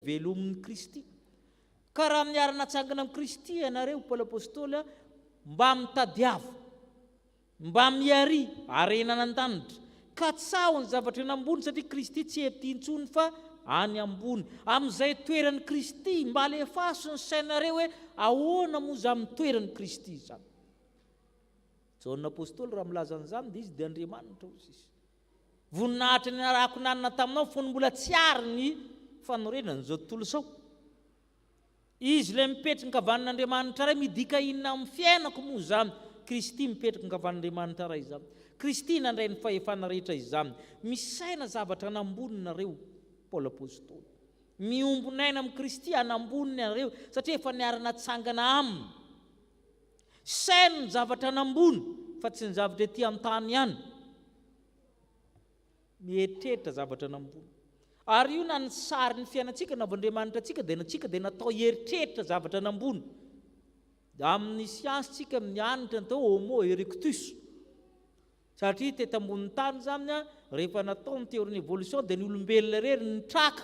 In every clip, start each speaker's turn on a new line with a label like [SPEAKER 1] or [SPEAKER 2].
[SPEAKER 1] velomin'ny Kristy. Ka raha miara-natsangana amin'ny Kristy ianareo Paoly apôstôly mba mitadiava, mba miary arenana an-danitra, ka tsaho ny zavatra eny ambony satria Kristy tsy ety intsony fa any ambony. Amin'izay toeran'ny Kristy mba alefaso ny sainareo hoe ahoana moa za mitoeran'ny Kristy zany. Jaona apôstôly raha milaza an'izany dia izy dia Andriamanitra hozy izy. Voninahitra ny arahako nanana taminao fony mbola tsy ary ny fanorenana zao tontolo izao. Izy le mipetraka ankavan'Andriamanitra iray midika inona amin'ny fiainako moa zany. Kristy mipetraka ankavan'Andriamanitra iray izany. Kristy nandray ny fahefana rehetra izany. Misaina zavatra anambonina-reo Paoly apôstôly. Miombon'aina amin'ny Kristy anambonina reo satria efa niarana tsangana aminy. Saina ny zavatra anambony fa tsy ny zavatra ety an-tany ihany. Mieritreritra zavatra anambony. Ary io na ny sary ny fiainantsika na av'Andriamanitra antsika dia natao hieritreritra zavatra anambony. Amin'ny siansitsika mianatra natao homo erectus. Satria teto ambonin'ny tany zany rehefa natao ny théorie évolution dia ny olombelona rery nitraka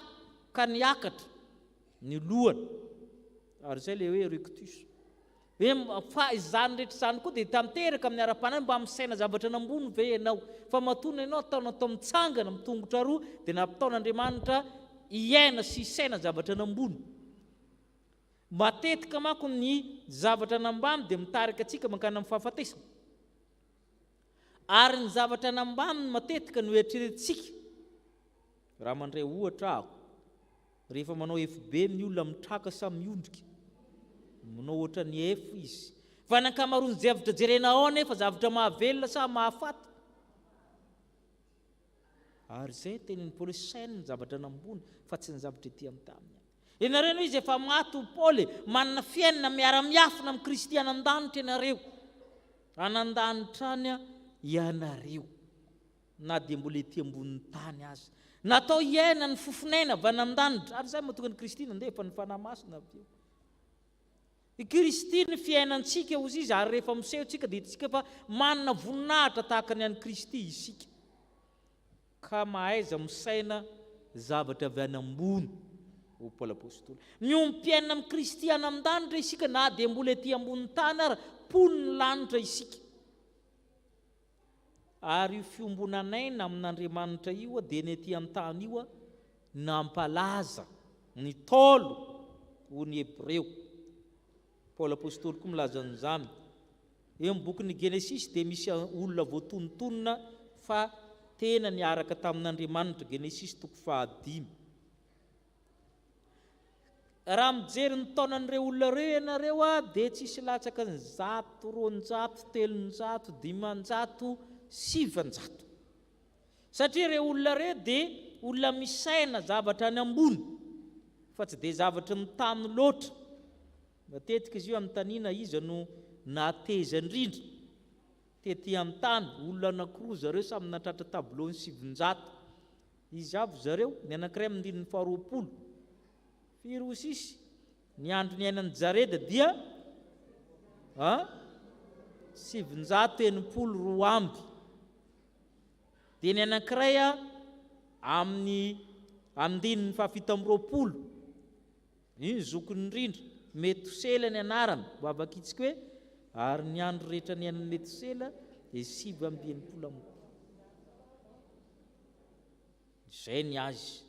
[SPEAKER 1] ka niakatra ny lohany. Ary izay le hoe erectus. Fa izany rehetra izany koa dia tanteraka amin'ny ara-panahy mba misaina zavatra anambony ve ianao. Fa matoana ianao atao mitsangana mitongotra roa dia napataon'Andriamanitra hiaina sy hisaina zavatra anambony. Matetika manko ny zavatra anambamy dia mitarika antsika mankany amin'ny fahafatesana. Ary ny zavatra anambaminy matetika no eritreretintsika. Raha mandray ohatra aho, rehefa manao FB ny olona mitraka sa miondrika, manao ohatra ny F izy. Fa ny ankamaroany zavatra jerena ao nefa zavatra mahavelona sa mahafaty. Ary izay tenin'ny Paoly saina ny zavatra anambony fa tsy ny zavatra ety an-tany. Ianareo izy efa maty Paoly manana fiainana miara-miafina amin'ny Kristy anan-danitra ianareo. Anan-danitra any ianareo. Na dia mbola ety ambonin'ny tany aza. Natao hiaina ny fofonaina avy anan-danitra. Ary izay mahatonga ny Kristy nandefa ny fanahy masina avy eo. I Kristy ny fiainantsika hozy izy ary rehefa misehotsika dia itsika fa manana voninahitra tahaka ny an'i Kristy isika. Ka mahaiza misaina zavatra avy anambony o Paoly apôstôly. Miompiaina amin'ny Kristy anan-danitra isika na dia mbola ety ambonin'ny tany ary poniny lanitra isika. Ary io fiombonanaina amin'Andriamanitra io dia ny ety an-tany io nampalaza ny tolo ho ny Hebreo. Paoly apôstôly koa milaza an'izany. Eo amin'ny bokin'ny Genesis dia misy olona voatonontonona fa tena niaraka tamin'Andriamanitra. Genesis 5. Raha mijery ny taonan'ireo olona ireo ianareo dia tsisy latsaka ny 100, 200, 300, 500, 700. Satria ireo olona ireo dia olona misaina zavatra any ambony fa tsy dia zavatra ny tany loatra. Matetika izy io amin'ny tanina izy no nateza indrindra. Tety amin'ny tany olona anankiroa zareo samy natratra tableau ny 700. Izy avy zareo ny anankiray amin'ny andininy 20. Firy sisy ny andro ny ainan'ny Jareda dia 780 amby. Dia ny anankiray amin'ny andininy 720. Iny zokony indrindra Metusela ny anarany. Vavakitsika hoe ary ny andro rehetra ny ainan'ny Metusela dia 780. Izay ny azy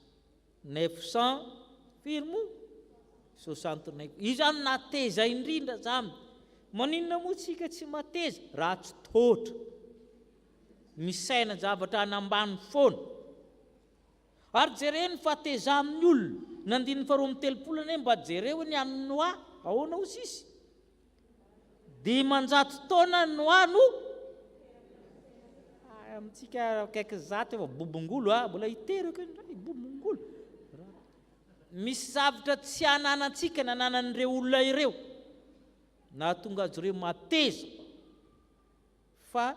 [SPEAKER 1] 900 firmo 69. Izy zany nateza indrindra zany. Maninona moa tsika tsy mateza raha tsy totra. Misaina zavatra anambany foana. Ary jereo ny fateza amin'ny olona. Nandiny 230 mba jereo ny an'ny Noa. Ahoana hozy izy? 500 taona Noa no amintsika kaiky zato efa bobongolo mbola hiteraka indray bobongolo. Misy zavatra tsy ananantsika nananan'ireo olona ireo na tonga azy ireo mateza fa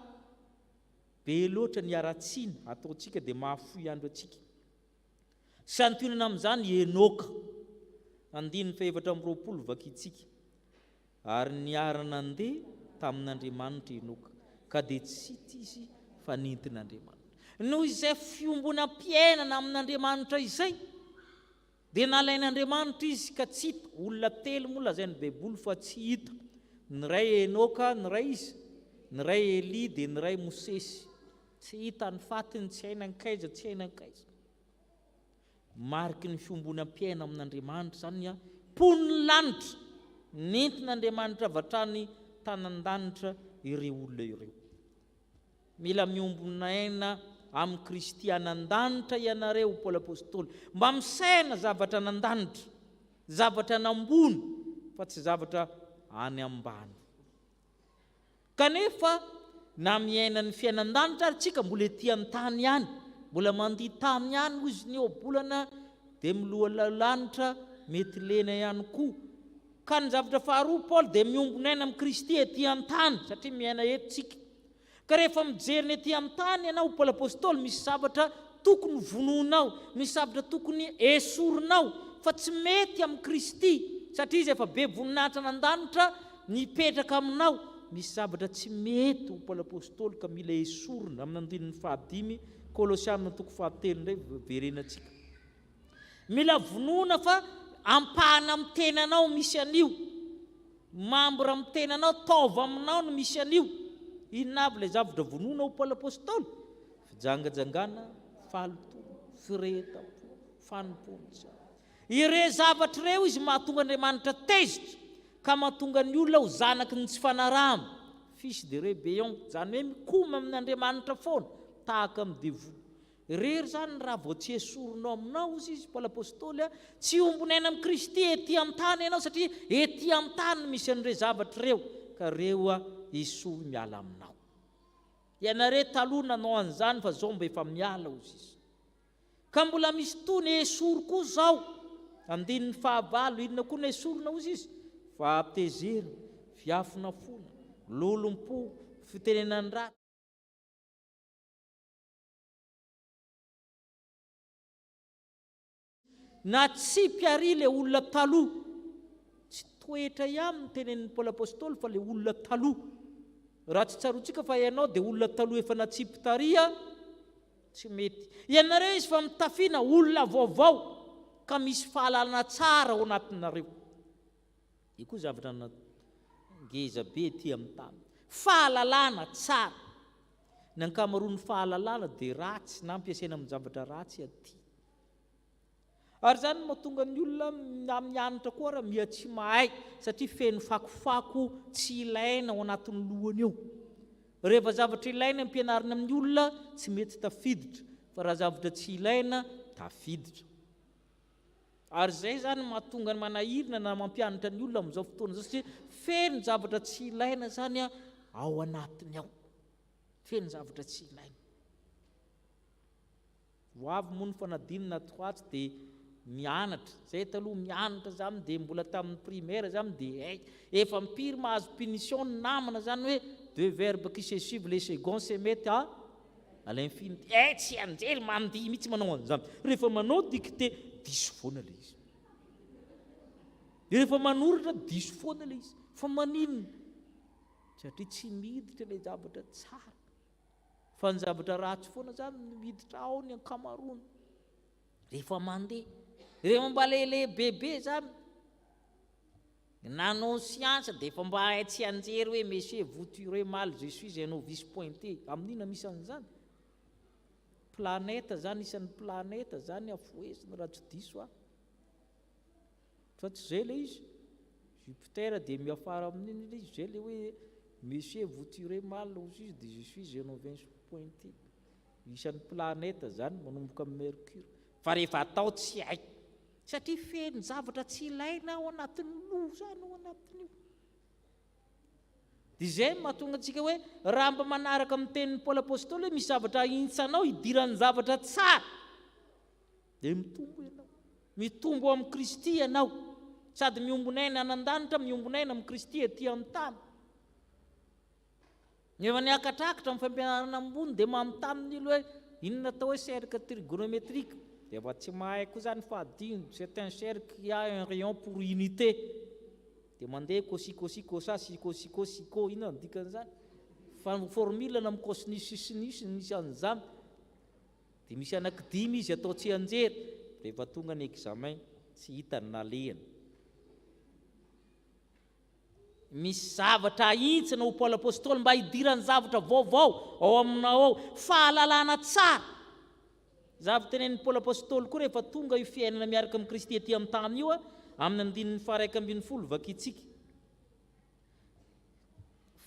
[SPEAKER 1] be loatra ny aratsiana ataontsika dia mahafoy andro atsika. Santionana amin'izany Enoka 720 vakitsika ary niarana andeha tamin'Andriamanitra Enoka ka dia tsy hita izy fa nentin'Andriamanitra. Noho izay fiombonam-piainana amin'Andriamanitra izay dia nalain'Andriamanitra izy ka tsy hita. Olona telo moa lazainy baiboly fa tsy hita. Ny ray Enoka, ny ray izy, ny ray Eli dia ny ray Mosesy. Tsy hita ny fatiny, tsy hainankaiza, tsy hainankaiza. Mariky ny fiombonam-piaina amin'Andriamanitra zany a pon'ny lanitra nentin'Andriamanitra avy hatrany tanan-danitra ireo olona ireo. Mila miombon'aina amin'ny kristianan-danitra ianareo Paoly apôstôly, mba misaina zavatra nan-danitra, zavatra nambony fa tsy zavatra any ambany. Kanefa na miaina ny fiainan-danitra ary tsika mbola ety an-tany ihany, mbola mandihy tany ihany izy ny obolana dia miloha lanitra mety lena ihany koa. Ka ny zavatra faharoa Paoly dia miombon'aina amin'ny Kristy ety an-tany satria miaina eto tsika. Ka rehefa mijery ny ety an-tany ianao Paoly apôstôly, misy zavatra tokony vononao, misy zavatra tokony esorinao fa tsy mety amin'ny Kristy satria izy efa be voninahitra nan-danitra nipetraka aminao. Misy zavatra tsy mety ho Paoly apôstôly ka mila esorina. Amin'ny andininy 5 Kolosianina 7 indray verenantsika. Mila vonona fa ampahana amin'ny tenanao misy anio, mambra amin'ny tenanao, taova aminao no misy anio. Inona avy ilay zavatra vonona ho Paoly apôstôly? Fijangajangana, fahalotoana, firetam-po, fanompoam-pivavahana. Ire zavatra ireo izy mahatonga Andriamanitra tezitra ka mahatonga ny olona ho zanaky ny tsy fanarahana, fils de rébellion, zany hoe mikoma amin'Andriamanitra foana tahaka amin'ny devoly. Irery zany raha vao tsy esorinao aminao izy Paoly apôstôly, tsy ombon'aina amin'ny Kristy ety an-tany ianao satria ety an-tany misy an'ireo zavatra ireo, ka reo esoro miala aminao. Ianareo taloha nanao an'izany fa zao mba efa miala ozy izy. Ka mbola misy tony esoro koa zao. Andininy 9, inona koa ny esorina ozy izy? Fahatezerana, fiafina fona, lolom-po, fitenenan-dratsy. Na tsy piary le olona taloha, tsy toetra ihany ny tenenin'ny Paoly apôstôly fa le olona taloha. Raha tsy tsarotsika fa ianao dia olona taloha efa natsipitaria, tsy mety. Ianareo izy fa mitafiana olona vaovao ka misy fahalalana tsara ao anatinareo. Io koa zavatra ngeza be ety amin'ny tany. Fahalalana tsara. Ny ankamaroan'ny fahalalana dia ratsy na ampiasaina amin'ny zavatra ratsy aty. Ary zany mahatonga ny olona mianatra koa raha mia tsy mahay satria feno fakofako tsy ilaina ao anatin'ny lohany eo. Rehefa zavatra ilaina ampianarina amin'ny olona tsy mety tafiditra, fa raha zavatra tsy ilaina tafiditra. Ary zay zany mahatonga ny manahirina na mampianatra ny olona amin'izao fotoana zao satria feno zavatra tsy ilaina zany ao anatiny ao. Feno zavatra tsy ilaina. Hoavy moa ny fanadinana toatsy dia mianatra. Zay taloha mianatra zany dia mbola tamin'ny primaire zany dia efa mpiry mahazo punition ny namana zany hoe 2 verbes qui se suivent les seconds se mettent à l'infinité. Tsy anjely mandihy mihitsy manao an'izany. Rehefa manao dicté diso foana le izy. Rehefa manoratra diso foana le izy. Fa maninona? Satria tsy miditra le zavatra tsara. Fa ny zavatra ratsy foana zany miditra ao ny ankamaroany. Rehefa mandeha, rehefa mba lehibe zany, nanao siansa dia efa mba tsy anjery hoe monsieur vous tuerez mal, je suis un novice pointé. Amin'ina misy an'izany? Planète zany, isan'ny planète zany afoezina raha tsy diso fa tsy zay le izy. Jupiter dia miafara amin'iny le izy, zay le hoe monsieur vous tuerez mal ozy izy dia je suis un novice pointé. Isan'ny planète zany manomboka amin'ny Mercure. Fa rehefa atao tsy haiko satria feno zavatra tsy ilaina ao anatin'ny loha zany ao anatin'io. Dia zay mahatonga antsika hoe raha mba manaraka amin'ny tenin'ny Paoly apôstôly hoe misy zavatra intsanao hidiran'ny zavatra tsara dia mitombo ianao, mitombo amin'ny Kristy ianao, sady miombon'aina anan-danitra, miombon'aina amin'ny Kristy ety an-tany. Efa niakatrakatra amin'ny fampianarana ambony dia manontany ny olo hoe inona atao hoe cercle trigonométrique. Dia efa tsy mahay koa zany fahadino, c'est un cercle qui a un rayon pour unité. Dia mandeha cosy cosa sico, inona ny dikan'izany? Fa formule na amin'ny cosinus sinus misy an'izany. Dia misy anaky 5 izy atao tsy anjery. Rehefa tonga ny examen tsy hitany nalehany. Misy zavatra ahitsina ho Paoly apôstôly mba hidirany zavatra vaovao ao aminao ao, fahalalana tsara. Zavatra tenen'ny Paoly apôstôly koa rehefa tonga io fiainana miaraka amin'ny Kristy aty amin'ny tany io amin'ny 1:11 vakitsika.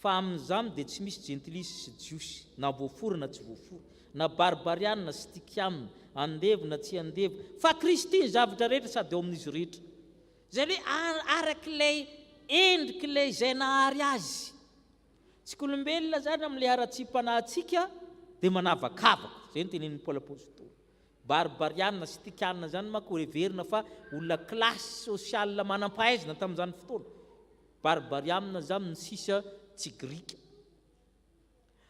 [SPEAKER 1] Fa amin'izany dia tsy misy gentilisy sy jiosy, na voafory na tsy voafory, na barbariana sy tikianina, andevy na tsy andevy, fa Kristy ny zavatra rehetra sady eo amin'izy rehetra. Zany hoe arak'ilay endrik'ilay izay nahary azy. Tsika olombelona zany amin'ilay ara-tsim-panahintsika dia manavakavaka. Izay no tenen'ny Paoly apôstôly. Barbariana sy tikianina zany manko heverina fa olona klasy sosiala manam-pahaizana tamin'izany fotoana. Barbariana zany ny sisa tsy grika.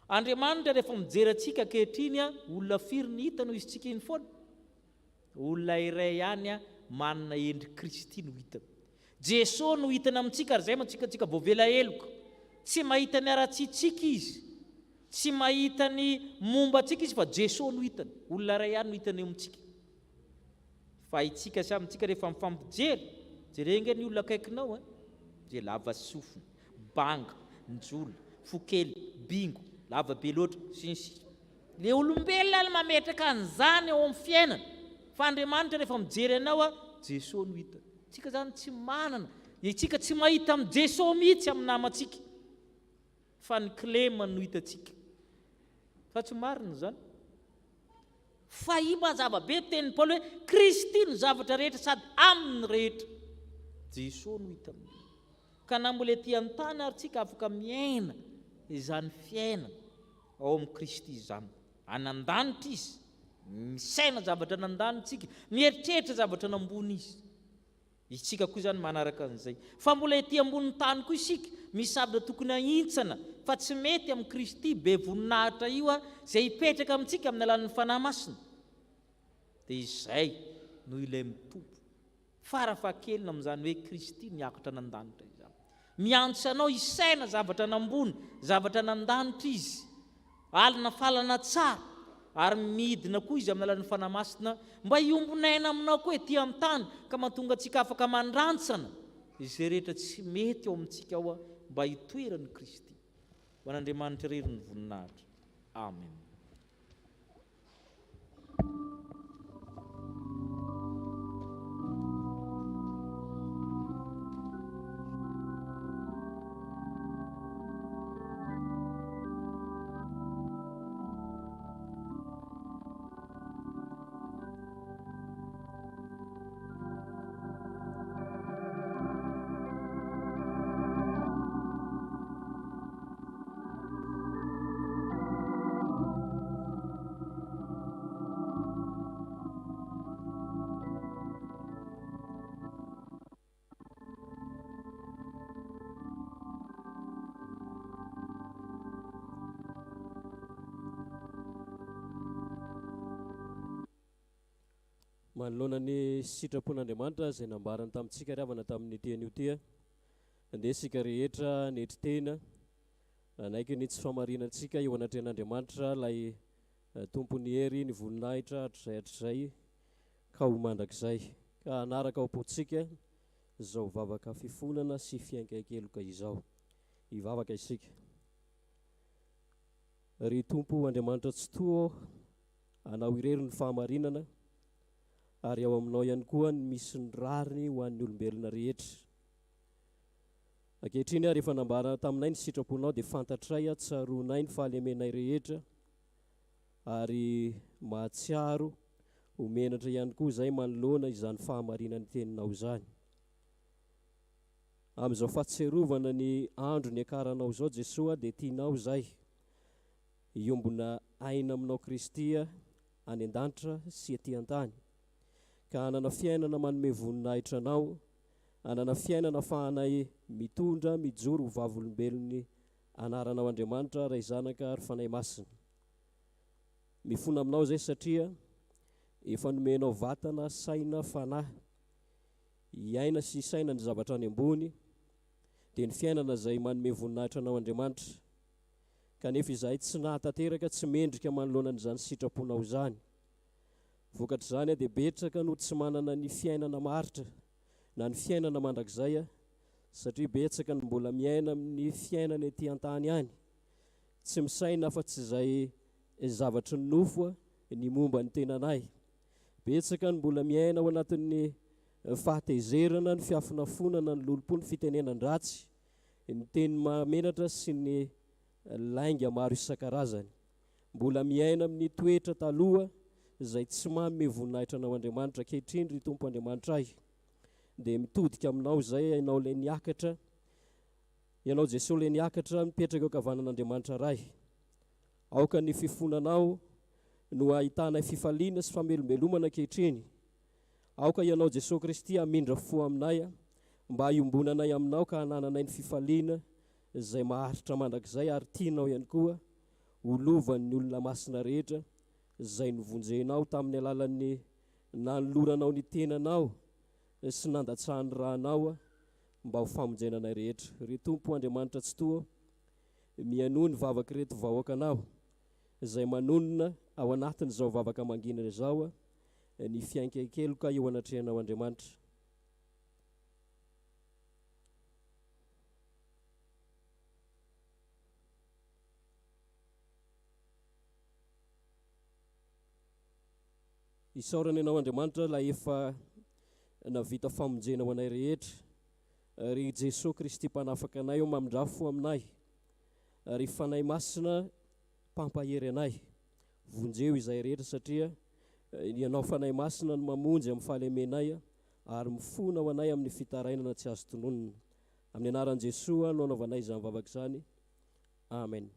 [SPEAKER 1] Andriamanitra rehefa mijery antsika ankehitriny olona firy ny hita no izy tsika iny foana. Olona iray ihany manana endri Kristy no hitany. Jesosy no hitany amintsika ary zay mantsika voavela eloko. Tsy mahita ny ara-tsitsika izy, tsy mahita ny momba antsika izy, fa Jesosy no hitany. Olona iray ihany no hitany amintsika. Fa itsika samy tsika rehefa mifampijery, jerenge ny olona akaikinao je lava sofina, banga, njola, fokely, bingo, lava be loatra sy ny sisa. Le olombelona mametraka an'izany ao amin'ny fiainana. Fa Andriamanitra rehefa mijery anao Jesosy no hitany. Tsika zany tsy manana, itsika tsy mahita amin'ny Jesosy mihitsy amin'ny namantsika, fa ny Clément no hitantsika. Fa tsy marina zany. Fa io mazava be tenin'ny Paoly hoe Kristy no zavatra rehetra sady amin'ny rehetra. Jesosy no hitany. Ka na mbola ety an-tany ary tsika afaka miaina izany fiainana ao amin'ny Kristy izany. Anandanitra izy, misaina zavatra nandanitsika, mieritreritra zavatra nambony izy. Isika koa zany manaraka an'izay. Fa mbola ety ambonin'ny tany koa isika, misy zavatra tokony ahitsana fa tsy mety amin'ny Kristy be voninahitra io izay hipetraka amintsika amin'ny alalan'ny fanahy masina. Dia izay no ilay mitombo. Farafahakeliny amin'izany hoe Kristy niakatra nandanitra izany. Miantso anao isaina zavatra nambony, zavatra nandanitra izy. Alina falana tsara ary midina koa izy amin'ny alalan'ny fanahy masina mba hiombonaina aminao koa ety amin'ny tany ka mahatonga antsika afaka mandrantsana izay rehetra tsy mety ao amintsika ao mba hitoeran'ny Kristy. Ho an'Andriamanitra irery ny voninahitra. Amen.
[SPEAKER 2] Manoloana ny sitrapon'Andriamanitra izay nambarany tamintsika ravana tamin'ny teny io tia, andeha sika rehetra netritena anaiky ny tsy famarinantsika eo anatrehan'Andriamanitra ilay tompony hery ny voninahitra hatr'izay ka ho mandrakizay. Ka anaraka ao apotsika izao vavaka fifonana sy fiainkaikeloka izao. Hivavaka isika. Ry Tompo Andriamanitra tsy toa anao irery ny fahamarinana, ary ao aminao ihany koa misy ny rariny ho an'ny olombelona rehetra. Ankehitriny rehefa nambara taminay ny sitraponao dia fantatray tsaronay ny fahalemenay rehetra ary mahatsiaro homenatra ihany koa izay manoloana izany fahamarinany teninao izany. Amin'izao fahatserovana ny andro ny akaranao izao Jesosy dia tianao izay hiombona aina aminao Kristy any an-danitra sy aty an-tany. Ka hanana fiainana manome voninahitra anao, hanana fiainana fahanay mitondra mijoro ho vavolombelony anaranao Andriamanitra ray zanaka ary fanahy masina. Mifona aminao izay satria efa nomenao vatana saina fanahy, hiaina sy saina ny zavatra any ambony, dia ny fiainana izay manome voninahitra anao Andriamanitra. Kanefa izahay tsy nahatanteraka, tsy mendrika manoloana an'izany sitraponao izany. vokatr' zany dia betsaka no tsy manana ny fiainana maritra na ny fiainana mandrakizay satria betsaka no mbola miaina amin'ny fiainana ety an-tany any, tsy misaina fa tsy izay zavatry ny nofo ny momba ny tenanay. Betsaka no mbola miaina ao anatin'ny fahatezerana, ny fiafinafonana, ny lolopo, ny fitenenan-dratsy, ny teny mamenatra sy ny lainga maro isan-karazany. Mbola miaina amin'ny toetra taloha izay tsy manome voninahitra anao Andriamanitra ankehitriny ry Tompo Andriamanitra ahy. Dia mitodika aminao izay ianao ilay niakatra, ianao Jesosy ilay niakatra mipetraka eo ankavanan'Andriamanitra iray. Aoka ny fifonanao no ahitanay fifaliana sy famelombelomana ankehitriny. Aoka ianao Jesosy Kristy hamindra fo aminay mba hiombonanay aminao ka hanananay ny fifaliana izay maharitra mandrakizay, ary tianao ihany koa olovan'ny olona masina rehetra izay novonjenao tamin'ny alalan'ny nanoloranao ny tenanao sy nandatsahany rahanao mba ho famonjenanay rehetra. Ry Tompo Andriamanitra tsy toa, mianoa ny vavaka reto vahoakanao izay manonona ao anatin'izao vavaka manginana izao ny fiainkekeloka eo anatrehanao Andriamanitra. Isaorana ianao Andriamanitra la efa navita famonjena ho anay rehetra, ry Jesosy Kristy mpanafaka anay eo mamindra fo aminay, ry Fanahy Masina mpampahery anay. Vonjeo izay rehetra satria ianao Fanahy Masina no mamonjy amin'ny fahalemenay ary mifona ho anay amin'ny fitarainana tsy azo tononona. Amin'ny anaran'i Jesosy no anaovanay izany vavaka izany. Amen.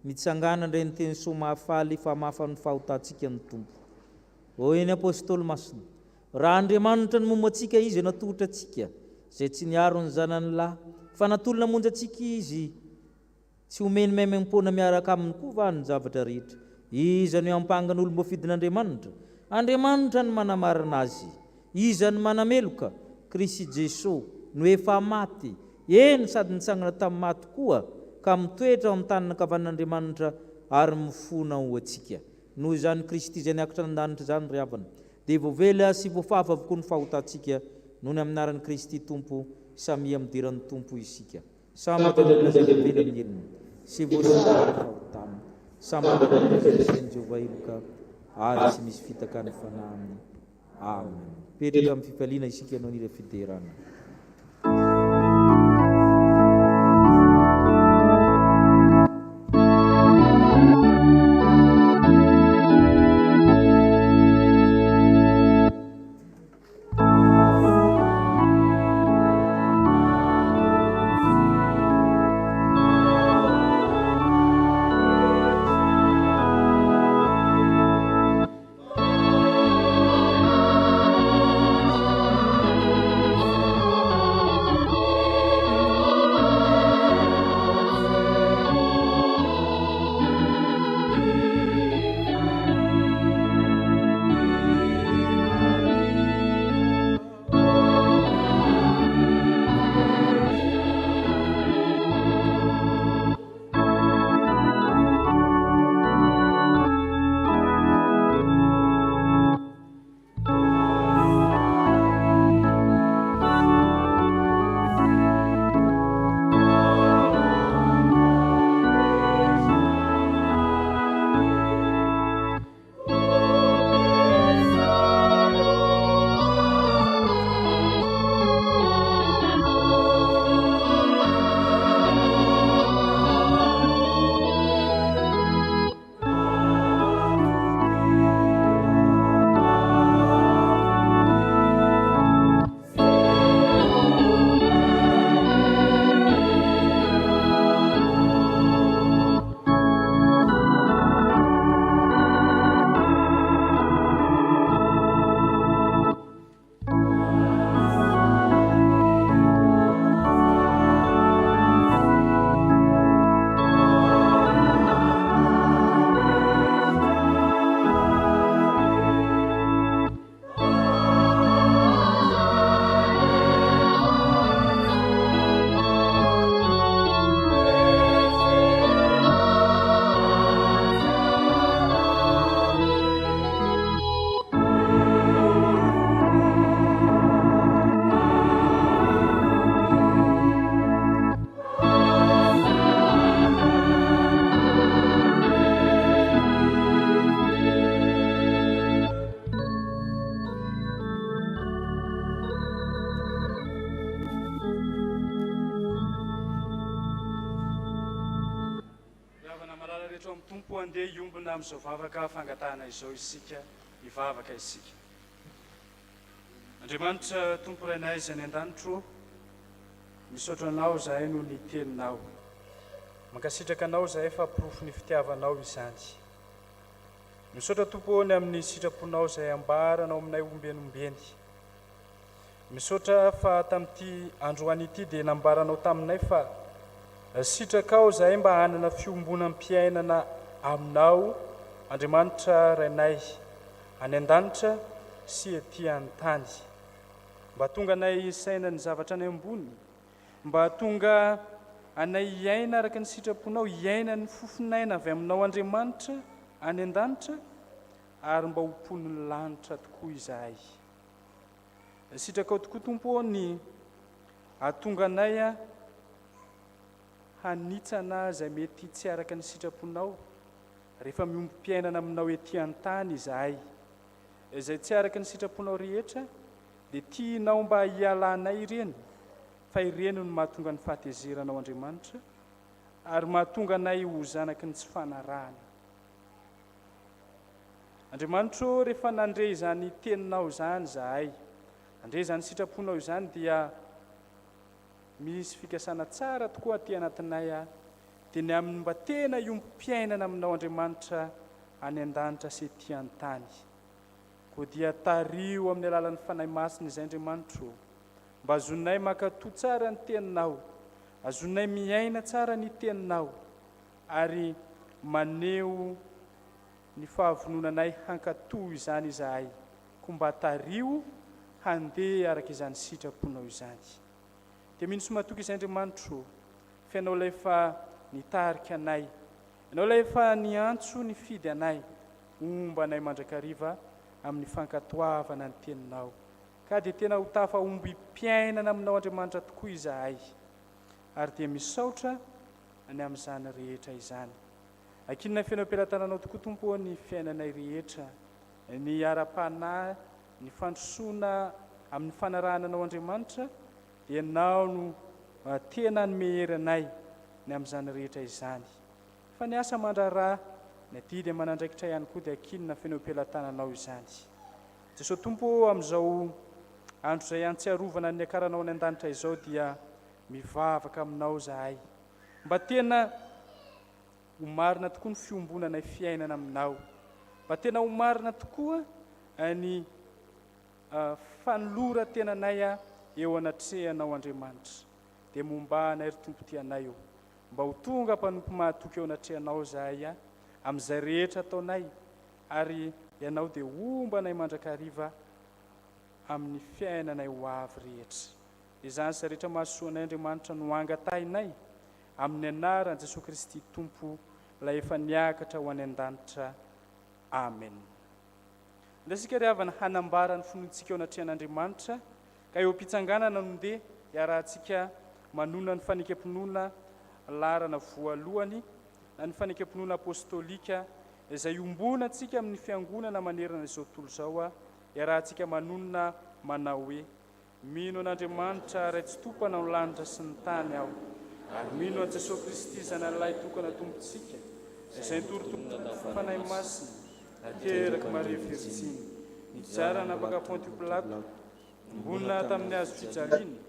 [SPEAKER 1] mitsangana ndray ny teny soa mahafaly fa mahafany fahotantsika ny tompo. Hoy ny apôstôly Masina, raha Andriamanitra ny momoantsika izy natohitra antsika, izay tsy niaro ny zanany lahy, fa natolona monja antsika izy, tsy homeny maimam-pona miaraka aminy koa va ny zavatra rehetra. Iza no ampangana olo mboafidin'Andriamanitra? Andriamanitra ny manamarina azy. Iza ny manameloka? Krisy Jesosy no efa maty, eny sady nitsangana tamin'ny maty koa, ka mitoetra amin'ny tanana ankavan'Andriamanitra ary mifona ho antsika. Noho izany Kristy izay niakatra an-danitra izany ry havana, dia voavela sy voafafa avokoa ny fahotantsika noho ny amin'ny anaran'i Kristy Tompo, samy amidiran'ny Tompo isika. Samy atolona izay voavela amin'ny heliny sy voasary fahotana, samy atolona izay sain'i Jehovah iloka ary tsy misy fitaka ny fanahy. Amen. Petraka amin'ny fifaliana isika noho ny fiderana.
[SPEAKER 3] Andeha iombona amin'izao vavaka fangatahana izao isika hivavaka isika. Andriamanitra Tompo Rainay izay any an-danitro, misaotra anao zahay no ny teninao. Mankasitraka anao zahay fa pirofo ny fitiavanao izany. Misaotra Tompo ny amin'ny sitraponao izay ambaranao aminay ombenombeny. Misaotra fa tamin'ity androany ity dia nambaranao taminay fa sitrakao zahay mba hanana fiombonam-piainana aminao, Andriamanitra Rainay, any an-danitra sy ety an-tany. Mba tonga anay saina ny zavatra any ambony, mba tonga anay iaina araka ny sitraponao, iaina ny fofinaina avy aminao Andriamanitra any an-danitra, ary mba hompon'ny lanitra tokoa izahay. Sitrakao tokoa Tompo ny atonga anay hanitsana izay mety tsy araka ny sitraponao, rehefa miombi-piainana aminao ety an-tany izahay, izay tsy araka ny sitraponao rehetra, dia tianao mba hialanay ireny, fa ireny no mahatonga ny fahatezeranao Andriamanitra, ary mahatonga anay ho zanaky ny tsy fanarahana. Andriamanitra, rehefa nandre izany teninao izany zahay, nandre izany sitraponao izany, dia misy fikasana tsara tokoa aty anatinay dia ny amin'ny mba tena iompo-piainana aminao Andriamanitra any an-danitra sy ety an-tany. Koa dia tario amin'ny alalan'ny fanahy masina izay Andriamanitro, mba azonay makatoa tsara ny teninao, azonay miaina tsara ny teninao, ary maneho ny fahavononanay hankatoa izany izahay, koa mba tario handeha araka izany sitraponao izany. Dia mino somatoky izay Andriamanitro, fianao ilay fa nitarika anay, ianao ilay fa niantso ny fidy anay, omba anay mandrakariva amin'ny fankatoavana ny teninao. Ka dia tena ho tafahomby mpiainana aminao Andriamanitra tokoa izahay, ary dia misaotra any amin'izany rehetra izany. Ankinonay fiainam-pelatananao tokoa Tompo ny fiainanay rehetra, ny ara-panahy, ny fandrosoana amin'ny fanarananao Andriamanitra, dia ianao no tena nomeheranay ny amin'izany rehetra izany. Fa ny asa mandraraha, ny aty dia manandraikitra ihany koa dia ankinona fiainam-pelatananao izany. Jesosy Tompo, amin'izao andro izay antsiarovana ny akaranao any an-danitra izao dia mivavaka aminao zahay, mba tena ho marina tokoa ny fiombonanay fiainana aminao, mba tena ho marina tokoa ny fanolora tenanay eo anatrehanao Andriamanitra. Dia momba anay ry Tompo tianay io, mba ho tonga mpanompo mahatoky eo anatrehanao zahay amin'izay rehetra ataonay, ary ianao dia omba anay mandrakariva amin'ny fiainanay ho avy rehetra. Izany sy rehetra mahasoanay Andriamanitra no angatahinay amin'ny anaran'i Jesosy Kristy Tompo, ilay efa niakatra ho any an-danitra. Amen. Indesika ry havana hanambara ny finoantsika eo anatrehan'Andriamanitra, ka eo am-pitsanganana no ndeha iarahantsika manona ny fanekam-pinoana larana voalohany na ny fanekam-pinoana apôstôlika izay ombonantsika amin'ny fiangonana manerana izao tontolo izao. Iarahantsika manonona manao hoe: mino an'Andriamanitra ray tsy tompana ny lanitra sy ny tany aho, ary mino an Jesosy Kristy zanalahy tokana tompontsika, izay nitorotompo fanahy masina nateraka Maria Virginy, nijara napaka Fanompoam-pivavahana nimbonina tamin'ny hazo fijaliana,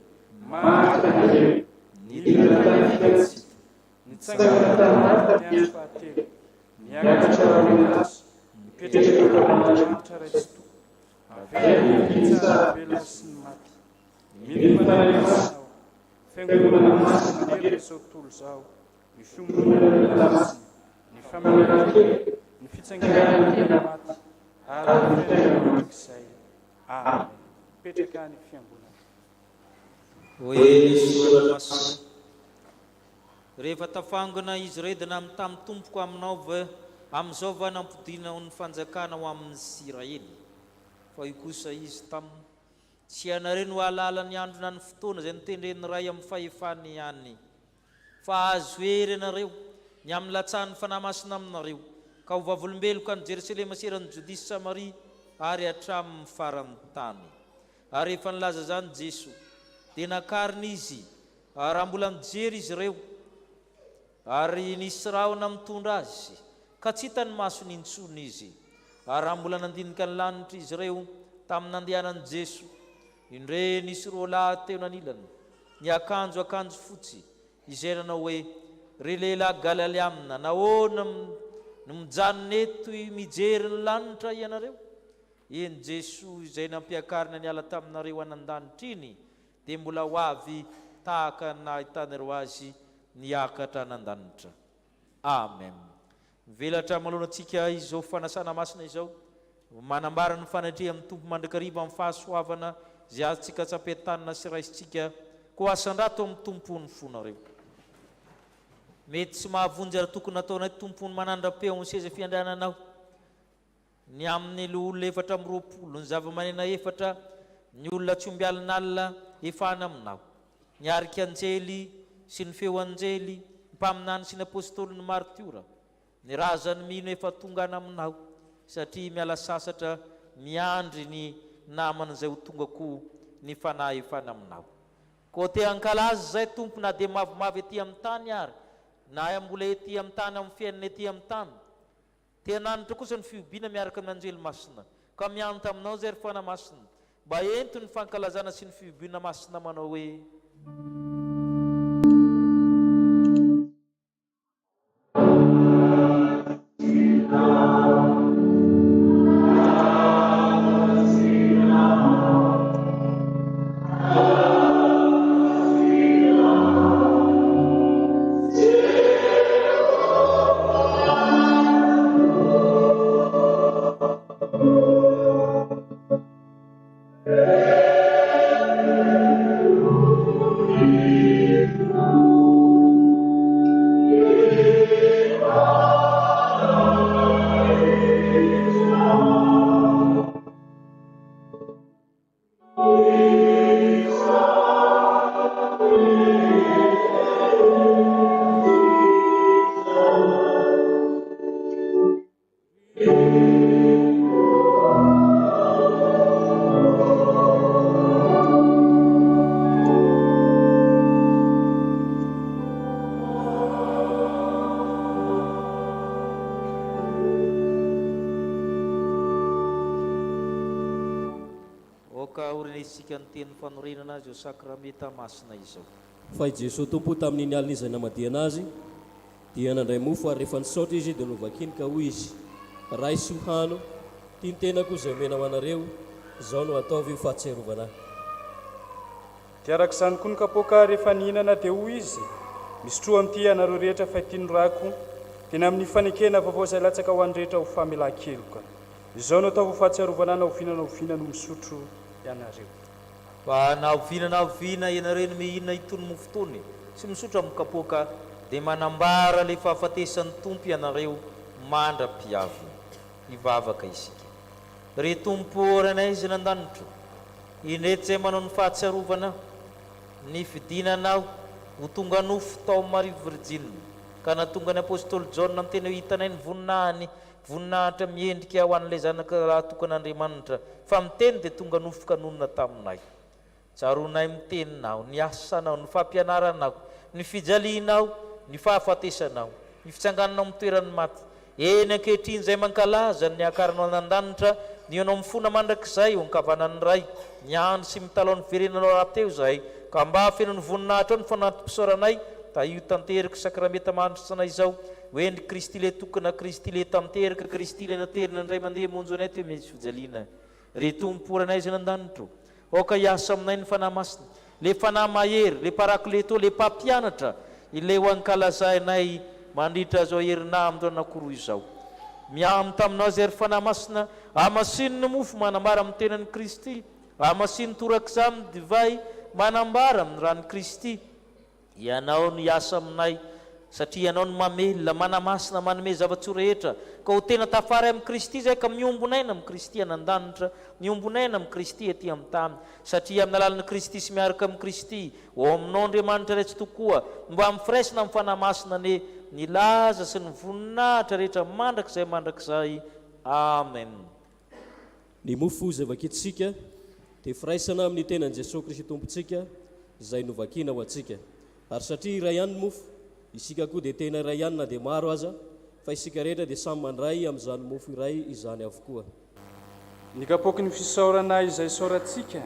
[SPEAKER 3] maty nilalatsika, nitsangana tamin'ny andro fahatelo, niakatra amin'azy, nipetraka amin'Andriamanitra ray tsy tompona, avela ny tsara velona sy ny maty. Mino fanahy masina aho, fiangonana masina manerana izao tontolo izao, ny fiombonana masina, ny famelan-keloka, ny fitsanganana tena maty, ary ny fiainana izay. Amen. Petraka ny fiangonana.
[SPEAKER 1] Hoe nisy masina, rehefa tafangana izy redina amin'ny tamin'ny tompoko aminao amin'izao vanampodiana ny fanjakana ho amin'ny Israely. Fa io kosa izy taminy tsy ianareo no ahalala ny andro na ny fotoana izay nitendren'ny ray amin'ny fahefany ihany, fa azo hery ianareo ny amin'ny latsahan'ny fanahy masina aminareo, ka ho vavolombeloko any Jerosalema seran'ny 𝗔hisy-Samaria ary hatramin'ny faran'ny tany. Ary rehefa nilaza zany Jesoa, dia nakarina izy raha mbola mijery izy ireo, ary nisy rahona mitondra azy, ka tsy hitany maso nintsony izy. Ary raha mbola nandinika ny lanitra izy ireo tamin'ny nandehanan'i Jesoa, indre nisy roa lahy teo nanilany, ny akanjo fotsy, izay nanao hoe: ry lehilahy Galaliamina, nahoana no mijanona eto mijery ny lanitra ianareo? Eny Jesoa izay nampiakarina niala taminareo any an-danitra iny, dia mbola ho avy tahaka nahitanareo azy niakatra any an-danitra. Amen. Mivelatra malonantsika izao fanasana masina izao, manambara ny fanatria amin'ny Tompo mandrakariva amin'ny fahasoavana izay azontsika tsapetanina sy raisitsika, koa asan-drato amin'ny tompony fonareo. Mety tsy mahavonjy ary tokony nataonay tompony manandra-peo amin'ny seza fiandriananao, ny amin'ny olona 420, ny zava-manena 4, ny olona tsy ombialin'alina efana aminao, ny arikanjely sy ny feo anjely, ny mpaminany sy ny apôstôly ny martiora, ny razany mino efa tongana aminao, satria miala sasatra miandry ny namana izay ho tongako ny fanahy efana aminao. Koa te hankalaza zay Tompo, na dia mavomavy ety amin'ny tany ary, na mbola ety amin'ny tany amin'ny fiainana ety amin'ny tany, tenanitra kosa ny fiobiana miaraka amin'ny anjely masina, ka mianta aminao zay ry fanahy masina, mba ento ny fankalazana sy ny fiobiana masina manao hoe: ka orinitsika ny teny fanorenana azy eo sakramenta masina izao.
[SPEAKER 2] Fa i Jesosy tompo tamin'iny alina izay namadiana azy dia nandray mofo ary rehefa nisaotra izy dia novakiny ka hoy izy: ray sy hano tia ny tenako izay omena ho anareo, izao no ataovy io fahatsiarovana ahy.
[SPEAKER 3] Dia arak'izany koa ny kapoaka rehefa nihinana dia hoy izy: misotroa amin'ity anareo rehetra fa ity norako tena amin'ny fanekena vaovao izay latsaka ho an'rehetra ho famelan-keloka. Izao no ataovy ho fahatsiarovana ahy, na oviana no misotro ianareo.
[SPEAKER 1] Fa na oviana ianareo no mihinana itony mofo tony sy misotro amin'ny kapoaka dia manambara le fahafatesan'ny tompo ianareo mandra-piavy. Ivavaka isika. Ry tompo oranay izy nan-danitro, indreto izay manao ny fahatsiarovana ny fidinanao ho tonga nofo tao marivo Virgine, ka natonga ny apôstôly Jaona ny tena hitanay ny voninahitra miendrika ho an'ilay zanaka raha tokan'Andriamanitra, fa miteny dia tonga nofo kanonona taminay. Tsaronay miteninao, ny asanao, ny fampianaranao, ny fijalianao, ny fahafatesanao, ny fitsangananao amin'ny toeran'ny maty. Eny ankehitriny izay mankalaza ny akaranao nan-danitra, ny anao mifona mandrakizay ho ankavanan'ny ray, ny andro sy mitalao ny verenanao rahateo zahay, ka mba feno ny voninahitra ao ny fanatom-pisaoranay, da io tanteraka sakramenta mandritsanay izao, hoendry Kristy le tokana Kristy le tanteraka, Kristy le naterina ndray mandeha monjo anay teo misy fijaliana. Ry tomporanay izay nan-danitra, oka hiasa aminay ny fanahy masina, le fanahy mahery, le parakleto, le mpampianatra, ile ho ankalazanay mandritra zao herinandro anankiroa izao. Miamy taminao zay ry fanahy masina, amasiny ny mofo manambara amin'ny tenan'ny Kristy, amasiny torak'izany ny divay manambara amin'ny ran'ny Kristy. Ianao no hiasa aminay, satria ianao no mamelona, manamasina, manome zava-tsoa rehetra, ka ho tena tafary amin'ny Kristy zay, ka miombonaina amin'ny Kristy anan-danitra, miombonaina amin'ny Kristy aty amin'ny tany, satria amin'ny alalan'ny Kristy sy miaraka amin'ny Kristy ho aminao Andriamanitra rehetra tokoa, mba mifiraisina amin'ny fanahy masina ny laza sy ny voninahitra rehetra mandrakizay. Amen.
[SPEAKER 2] Ny mofo izay vakitsika dia firaisana amin'ny tenan' Jesosy Kristy tompontsika izay novakina ho antsika. Ary satria iray ihany ny mofo, isika koa dia tena iray ihany na dia maro aza, fa isika rehetra dia samy mandray amin'izany mofo iray izany avokoa.
[SPEAKER 3] Ny kapoaky ny fisaorana izay saorantsika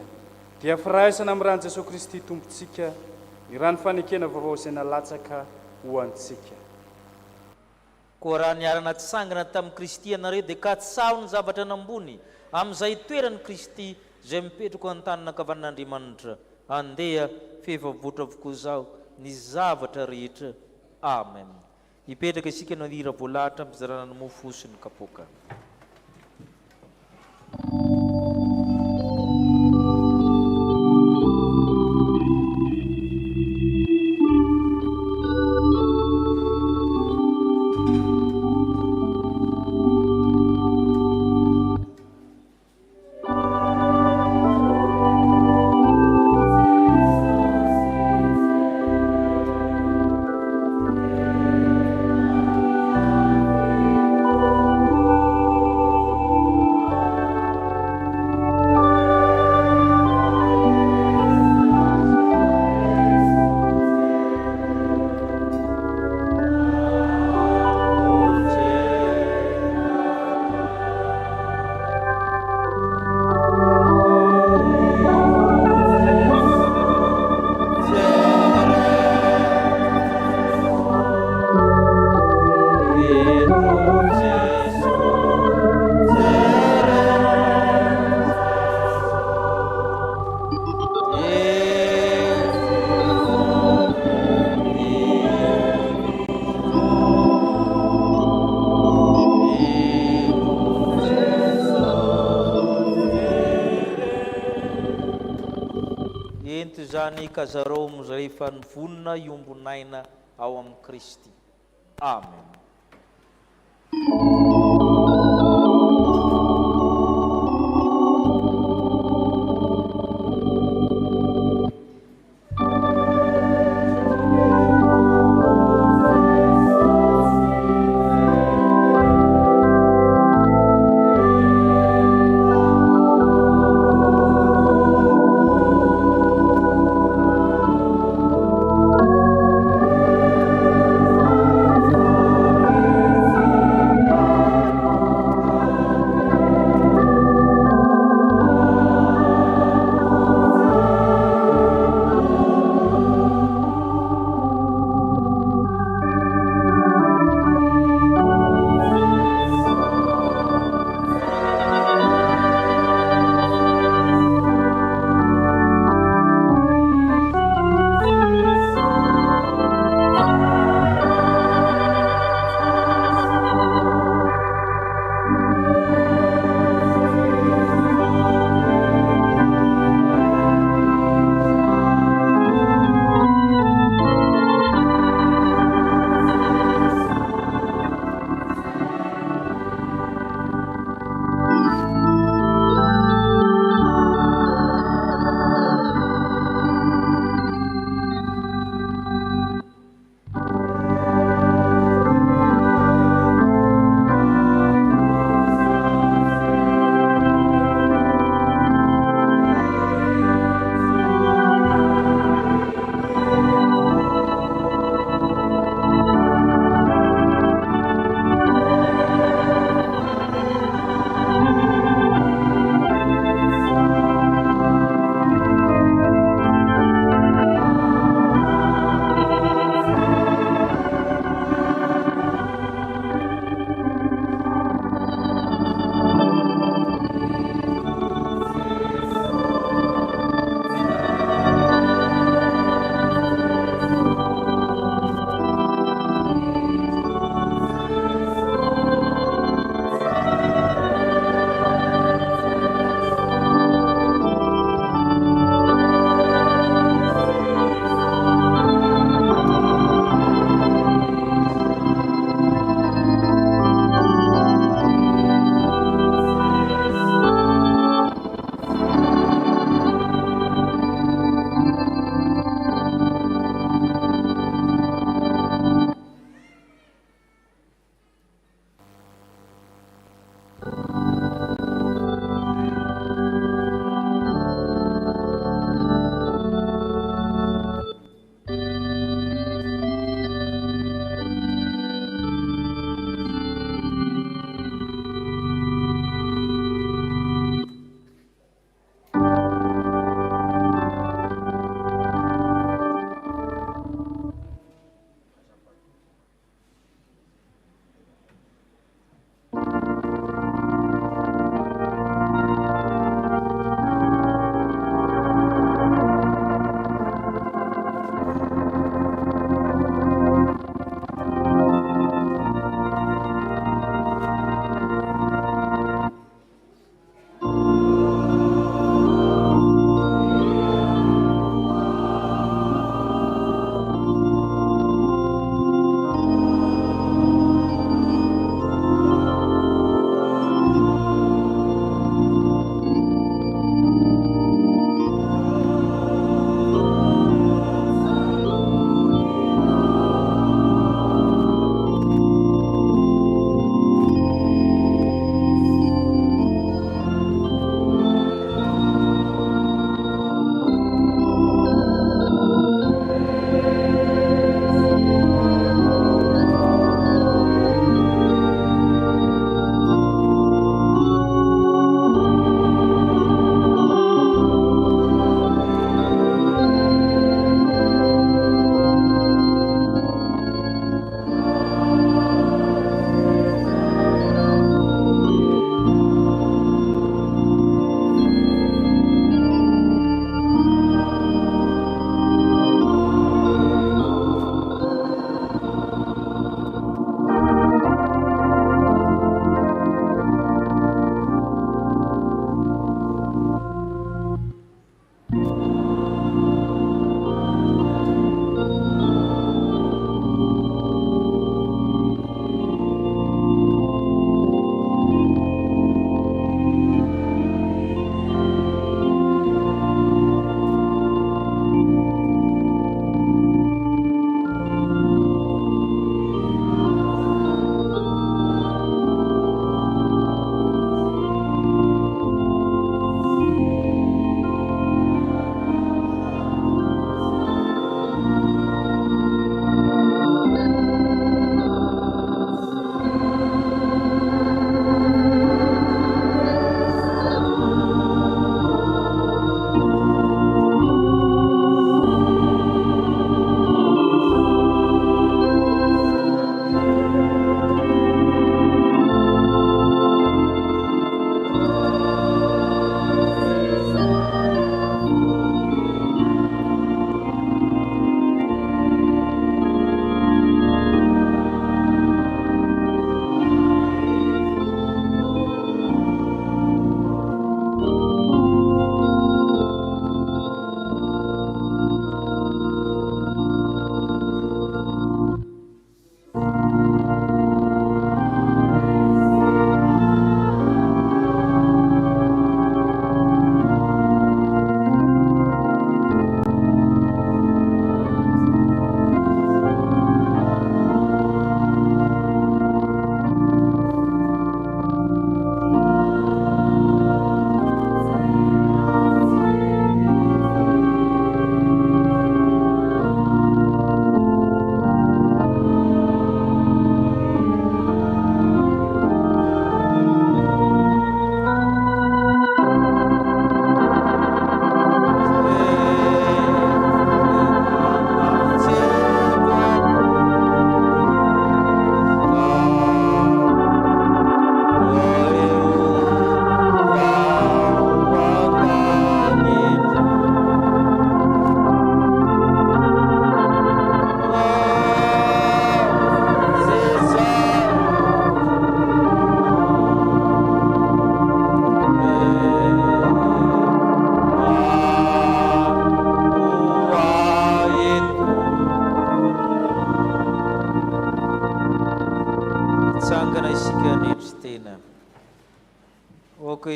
[SPEAKER 3] dia firaisana amin'ny ran'i Jesosy Kristy tompontsika, ny rano fanekena vaovao izay nalatsaka ho antsika.
[SPEAKER 1] Koa raha niarana tsy sangana tamin'ny Kristy ianareo dia katsaho ny zavatra nambony amin'izay toeran'ny Kristy izay mipetraka an-tany ankavanan'Andriamanitra. Andeha fihefavotra avokoa zao ny zavatra rehetra. Amen. Ipetraka isika no hira voalahatra ampizarana ny mofo sy ny kapoaka. Zany kazaromo rehefa nivonina iombonaina ao amin'ny Kristy. Amen.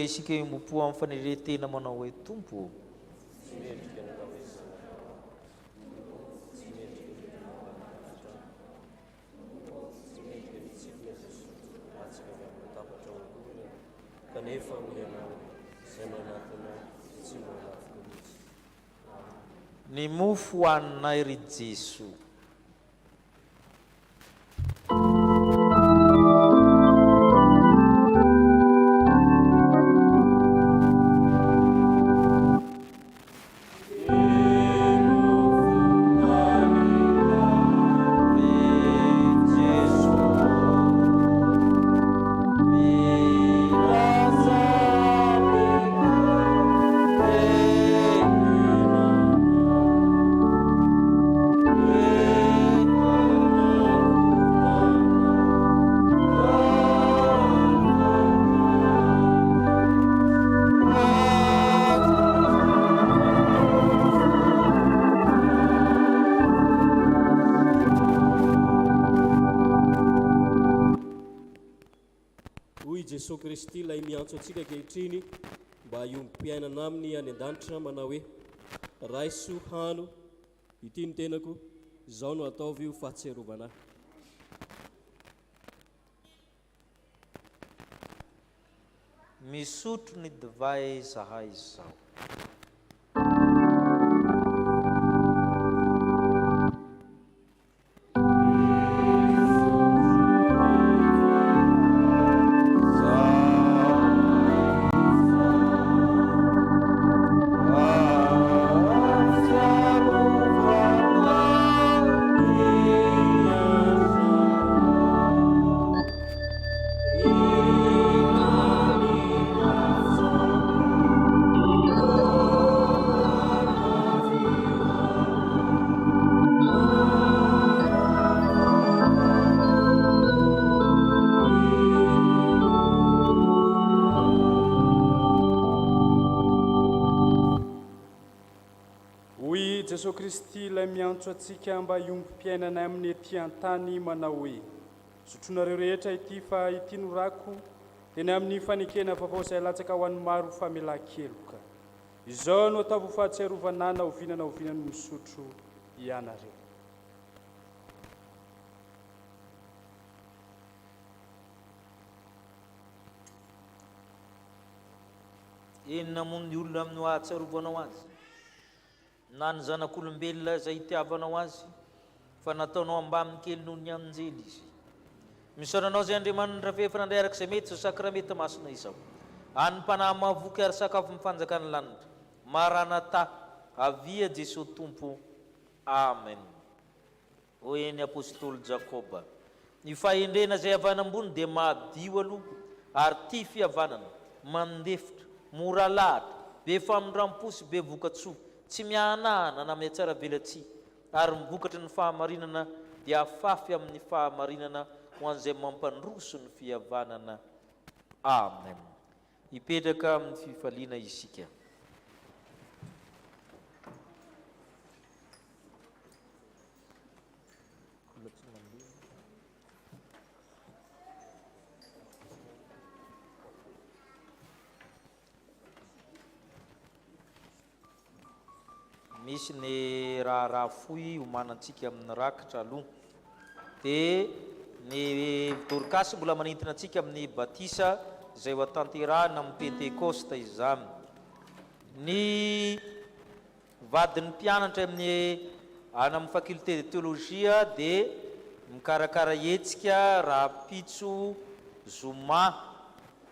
[SPEAKER 1] isika iombopo amin'ny faneretena manao hoe Tompo. Ny mofo hohaninay ry Jesu.
[SPEAKER 2] Jesosy Kristy lay miantso atsika ankehitriny mba hiompi-piainana aminy any an-danitra manao hoe raiso hano ity ny tenako izao no ataovy io fahatserovana.
[SPEAKER 1] Misotro ny divay zahay izao.
[SPEAKER 3] Jesosy Kristy lay miantso atsika mba hiompi-piainana amin'ny ety an-tany manao hoe sotronareo rehetra ity fa ity no rako teny amin'ny fanekena vaovao izay latsaka ho an'ny maro famelan-keloka. Izao no ataovy fahatserovana na ovinany misotro ianareo.
[SPEAKER 1] Inona moa ny olona amin'ny hahatserovanao azy? Na ny zanak'olombelona izay itiavanao azy, fa nataonao ambaminy kely noho ny anjely izy. Misaonanao izay Andriamanitra fefana indray arak'izay mety izao sakramenta masina izao. Any mpanahy mahavoky ary sakafo mifanjaka ny lanitra. Maranatha, avia Jesosy Tompo. Amen. Hoy ny apôstôly Jakoba. Ny fahendrena izay avana ambony dia mahadio aloha ary tia fihavanana, mandefitra, mora lahatra, be famindram-posy, be vokatsoa. Tsy mianahana na amin'ny tsara velatsy ary mivokatra ny fahamarinana dia afafy amin'ny fahamarinana ho an'izay mampandroso ny fihavanana. Amen. Ipetraka amin'ny fifaliana isika. Misy ny raha fohy homanantsika amin'ny rakitra aloha. Dia ny dorikasy mbola manintona antsika amin'ny batisa izay ho tanterahana amin'ny pentekosta izany. Ny vadin'ny mpianatra any amin'ny faculté de théologie dia mikarakara hetsika Rapitso Zoma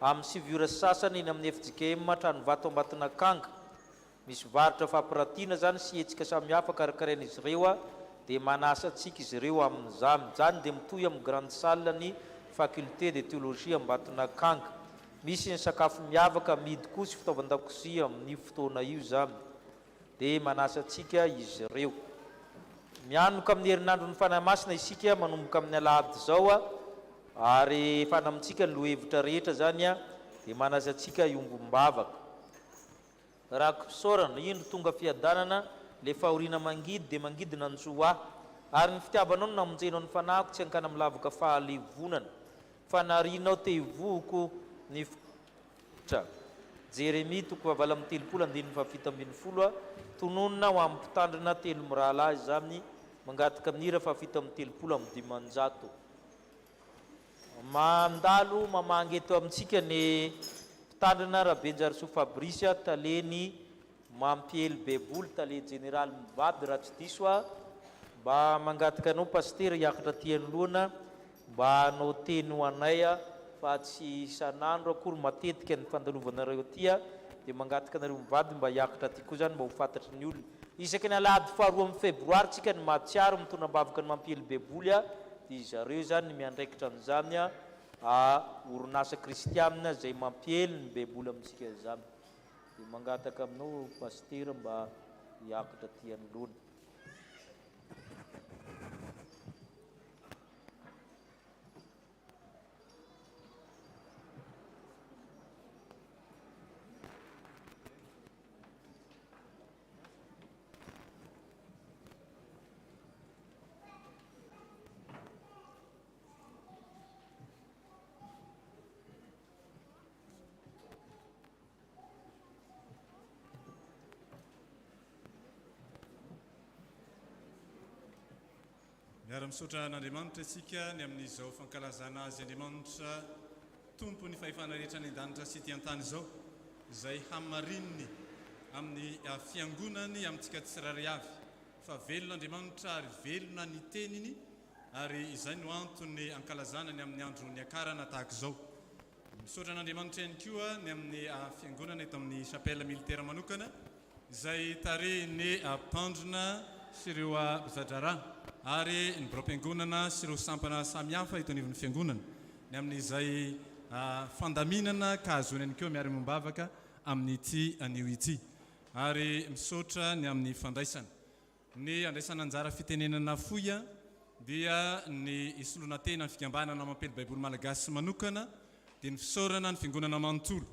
[SPEAKER 1] amin'ny siviora sasany eny amin'ny FJKM Tranovato Ambatonakanga. Misy varitra fampiratiana zany sy hetsika samihafa karakaraina izy ireo dia manasa antsika izy ireo amin'izany. Zany dia mitohy amin'ny grande salle ny faculté de théologie Ambatonakanga. Misy ny sakafo miavaka amidy koa sy fitaovan-dakozia amin'ny fotoana io zany. Dia manasa antsika izy ireo. Mianoka amin'ny herinandro ny fanahy masina isika manomboka amin'ny alahady zao ary fanamintsika ny lohahevitra rehetra zany dia manasa antsika iombom-bavaka. Raha kisorana indro tonga fiadanana le fahoriana mangidy dia mangidy nanjoa ary ny fitiavanao no namonjenao ny fanahiko tsy hankana amin'ny lavaka fahalevonana. Fanarinao te hivoko ny Jeremia 3:7-20 tononona ho amin'ny mpitandrina 3 mirahalahy izy aminy mangataka amin'ira 7:30 mandalo mamangy eto amintsika ny mpitandrina 𝗔heç𝗱𝗿𝗿liche taleny 𝗔HP-bebouly tale général mivady raha tsy diso mba mangataka anao pasteur hiakatra ty anoloana mba anao teny ho anay fa tsy isan'andro akory matetika ny fandalovanareo ty dia mangataka anareo mivady mba hiakatra ty koa zany mba ho fantatry ny olona isaky ny alahady faharoa amin'ny febroary tsika ny mahatsiaro mitondra ambavaka ny 𝗔HP-bebouly dia zareo zany miandraikitra amin'izany orinasa kristianina zay mampihely ny bebouly amintsika izany dia mangataka aminao pasteur mba hiakatra ty anoloana.
[SPEAKER 4] Miara-misaotra n'Andriamanitra isika ny amin'izao fankalazana azy Andriamanitra tompo ny fahefana rehetra ny an-danitra sy ty-antany izao izay hamarininy amin'ny fiangonany amintsika tsirairay avy fa velona Andriamanitra ary velona ny teniny ary izay no antony ankalazana ny amin'ny andro ny akarana tahaka izao. Misaotra n'Andriamanitra ihany koa ny amin'ny fiangonana eto amin'ny chapelle militaire manokana izay tarehiny mpandrina sy ireo mpizadrarà ary ny brom-piangonana sy ireo sampana samihafa eto anivon'ny fiangonana ny amin'izay fandaminana ka azony ihany koa miary mombavaka amin'ity anio ity ary misaotra ny amin'ny fandraisana ny andraisana anjara fitenenana foya dia ny isolona tena ny fikambanana mampely baiboly malagasy manokana dia ny fisaorana ny fiangonana manontolo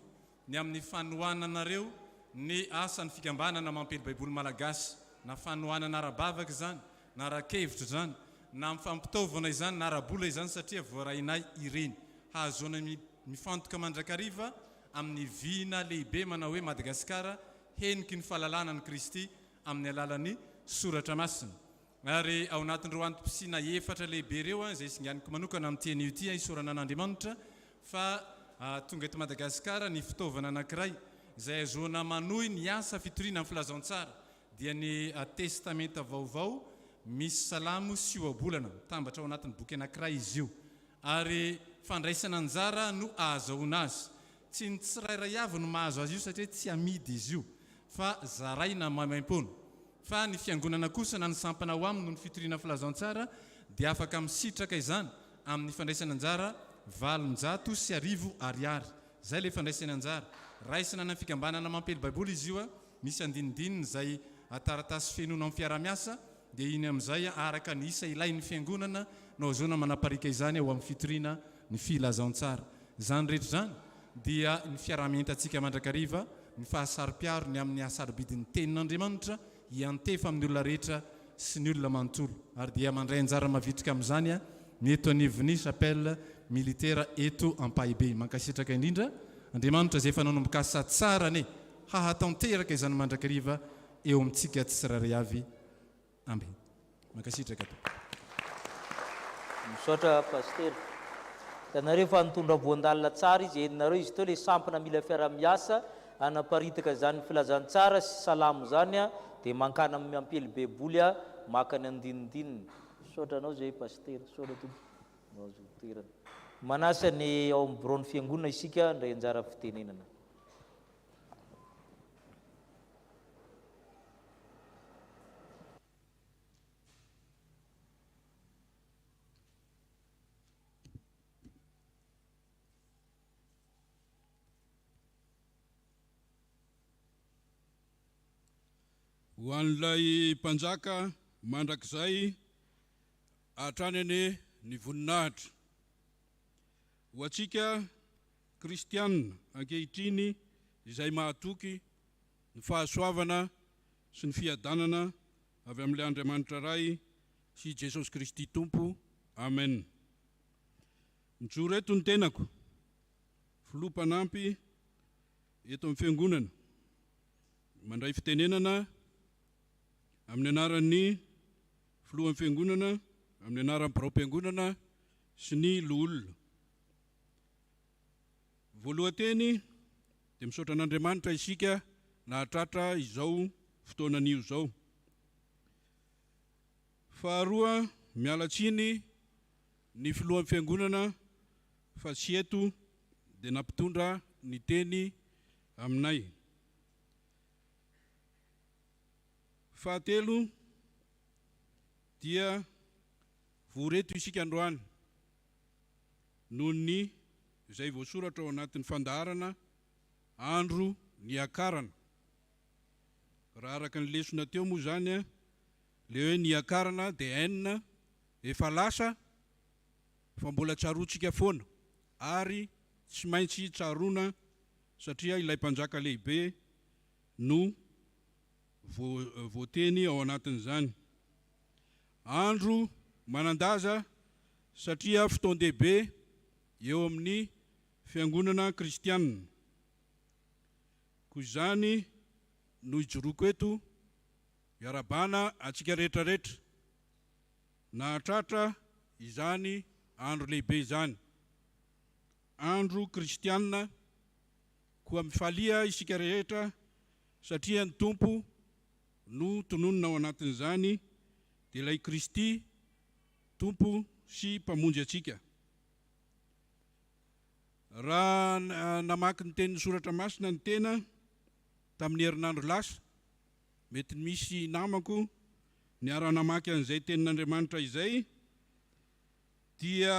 [SPEAKER 4] ny amin'ny fanohananareo ny asa ny fikambanana mampely baiboly malagasy na fanohanana ara-bavaka zany na ara-kevitra zany na mifampitaovana izany na ara-bola izany satria voarainay ireny hahazoana mifantoka mandrakariva amin'ny vina lehibe manao hoe Madagasikara heniky ny fahalalana ny Kristy amin'ny alalany soratra masina ary ao anatin'ireo antom-pisina efatra lehibe ireo izay singaniko manokana amin'ity anio ity isorana an'Andriamanitra fa tonga eto Madagasikara ny fitaovana anankiray izay azoana manohy ny asa fitoriana amin'ny filazantsara dia ny testamenta vaovao misy salamo sy oabolana tambatra ao anatin'ny boky anankiray izy io ary fandraisana anjara no ahazahoana azy tsy ny tsirairay avy no mahazo azy io satria tsy amidy izy io fa zaraina mamaim-poana fa ny fiangonana kosa na ny sampana ho aminy no ny fitoriana filazantsara dia afaka misitraka izany amin'ny fandraisana anjara 850 zay le fandraisana anjara raisina na fikambanana mampely baiboly izy io misy andinidininy zay taratasy fenona amin'ny fiara-miasa dia iny amin'izay araka ny isa ilain'ny fiangonana no zona manaparika izany ao amin'ny fitoriana ny filazantsara zany rehetra zany dia ny fiarahamentantsika mandrakariva ny fahasari-piaro ny amin'ny asarobidin'ny tenin'Andriamanitra hiantefa amin'ny olona rehetra sy ny olona manontolo ary dia mandray anjara mavitrika amin'izany mieto anivony chapelle militaire eto ampahibeny mankasitraka indrindra Andriamanitra zay efa nanomboka asa tsara ne hahatanteraka izany mandrakariva eo amintsika tsirairay avy amen mankasitraka to
[SPEAKER 1] misaotra pasteur tanareo fa nitondra voandalina tsara izy enareo izy teo le sampana mila fiara-miasa anaparitaka zany filazantsara sy salamo zany dia mankana amin'ny mampely beboly maka ny andinidininy misaotra anao zay pasteur misaotra to toerana manasa ny ao amin'ny bureau ny fiangonana isika ndray anjara fitenenana.
[SPEAKER 5] Ho an'ilay mpanjaka mandrakizay atranany ny voninahitra ho antsika kristianina ankehitriny izay mahatoky ny fahasoavana sy ny fiadanana avy amin'ilay Andriamanitra ray sy Jesosy Kristy Tompo. Amen. Mijoro eto ny tenako filoha mpanampy eto amin'ny fiangonana. Mandray fitenenana amin'ny anaran'ny filohan'ny fiangonana, amin'ny anaran'ny birao-piangonana sy ny loholona. Voalohanteny dia misaotra an'Andriamanitra isika nahatratra izao fotoanan'io izao. Faharoa, miala tsiny ny filohan'ny fiangonana fa tsy eto dia nampitondra ny teny aminay. Fahatelo dia voareto isika androany noho ny izay voasoratra ao anatin'ny fandaharana andro ny akarana. Raha araka ny lesona teo moa zany le hoe ny akarana dia enina efa lasa fa mbola tsaroantsika foana ary tsy maintsy tsaroana satria ilay mpanjaka lehibe no voateny ao anatin'izany. Andro manandaza satria fotoan-dehibe eo amin'ny fiangonana kristianina. Koa izany no ijoroako eto iarabana atsika rehetrarehetra nahatratra izany andro lehibe izany. Andro kristianina koa mifalia isika rehetra satria ny Tompo no tononona ao anatin'izany dia ilay Kristy Tompo sy mpamonjy atsika. Raha namaky ny tenin'ny soratra masina ny tena tamin'ny herinandro lasa, mety misy namako niara-namaky an'izay tenin'Andriamanitra izay, dia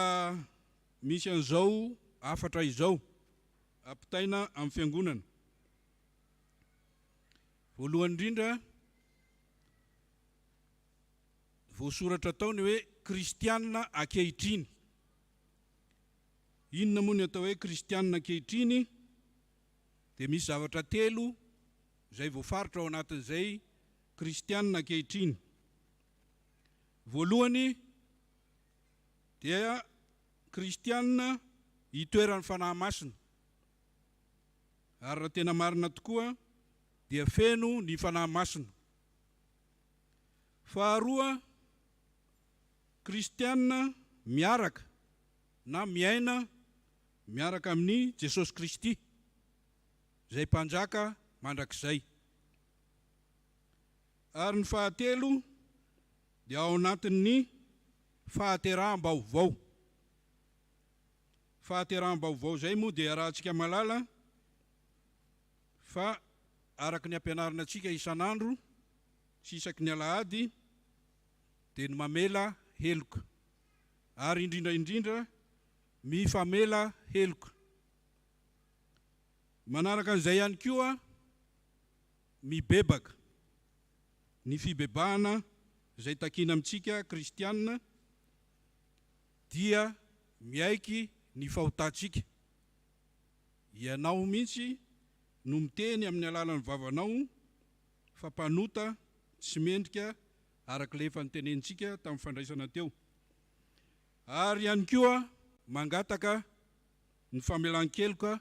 [SPEAKER 5] misy an'izao afatra izao ampitaina amin'ny fiangonana. Voalohany indrindra, voasoratra tao ny hoe kristianina ankehitriny. Inona moa ny atao hoe kristianina ankehitriny? Dia misy zavatra telo izay voafaritra ao anatin'izay kristianina ankehitriny. Voalohany dia kristianina hitoeran'ny fanahy masina. Ary raha tena marina tokoa dia feno ny fanahy masina. Faharoa, kristianina miaraka na miaina miaraka amin'ny Jesosy Kristy izay mpanjaka mandrakizay. Ary ny fahatelo dia ao anatin'ny fahateraham-baovao. Fahateraham-baovao zay moa dia rahantsika malala fa araka ny ampianarana antsika isan'andro sy isaky ny alahady dia ny mamela heloka ary indrindra mifamela heloka. Manaraka an'izay ihany koa mibebaka, ny fibebahana izay takina amintsika kristianina dia miaiky ny fahotantsika. Ianao mihitsy no miteny amin'ny alalan'ny vavanao fa mpanota tsy mendrika araka ilay efa nitenentsika tamin'ny fandraisana teo. Ary ihany koa mangataka ny famelan-keloka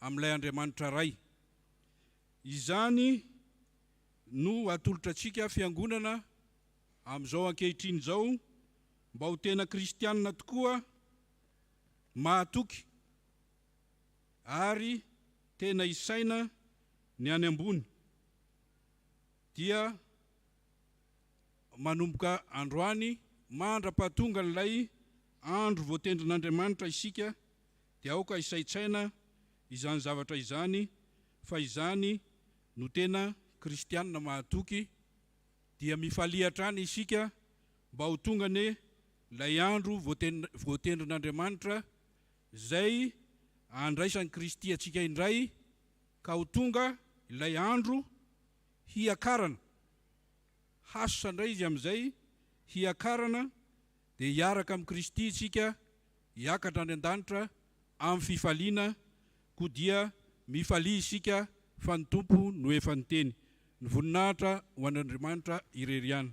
[SPEAKER 5] amin'ilay Andriamanitra ray. Izany no atolotra antsika fiangonana amin'izao ankehitriny izao mba ho tena kristianina tokoa, mahatoky ary tena isaina ny any ambony. Dia manomboka androany mandra-pahatonga n'ilay andro voatendrin'Andriamanitra isika dia aoka isaitsaina izany zavatra izany fa izany no tena kristianina mahatoky. Dia mifaliatra any isika mba ho tonga ny ilay andro voatendrin'Andriamanitra izay andraisan'ny Kristy atsika indray, ka ho tonga ilay andro hiakarana. Hasy indray izy amin'izay hiakarana dia hiaraka amin'ny Kristy isika hiakatra any an-danitra amin'ny fifaliana, koa dia mifalia isika fa ny Tompo no efa niteny. Ny voninahitra ho an'Andriamanitra ireriana.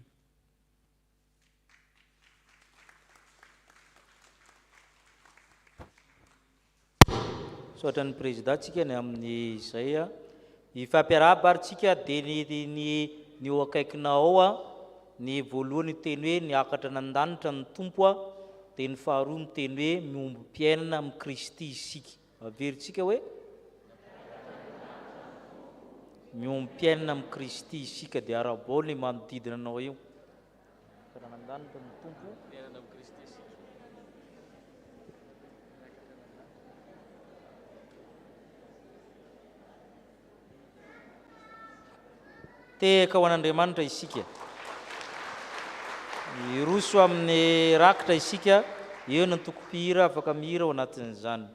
[SPEAKER 1] soatran'ny présidentsika ny amin'ny izay a ifampiarabarytsika dia ny eo akaikinao a ny voalohany teny hoe niakatra nandanitra ny tompo a dia ny faharoa miteny hoe miomby mpiainana amin'ny Kristy isika averitsika hoe miomby mpiainana amin'ny Kristy isika dia arabaoly manodidina anao io nandanitra ny tompo mpiainana amin'ny Kristy isika tehaka ho an'Andriamanitra isika iroso amin'ny rakitra isika eo ny tokopihira afaka mihira ao anatin'izany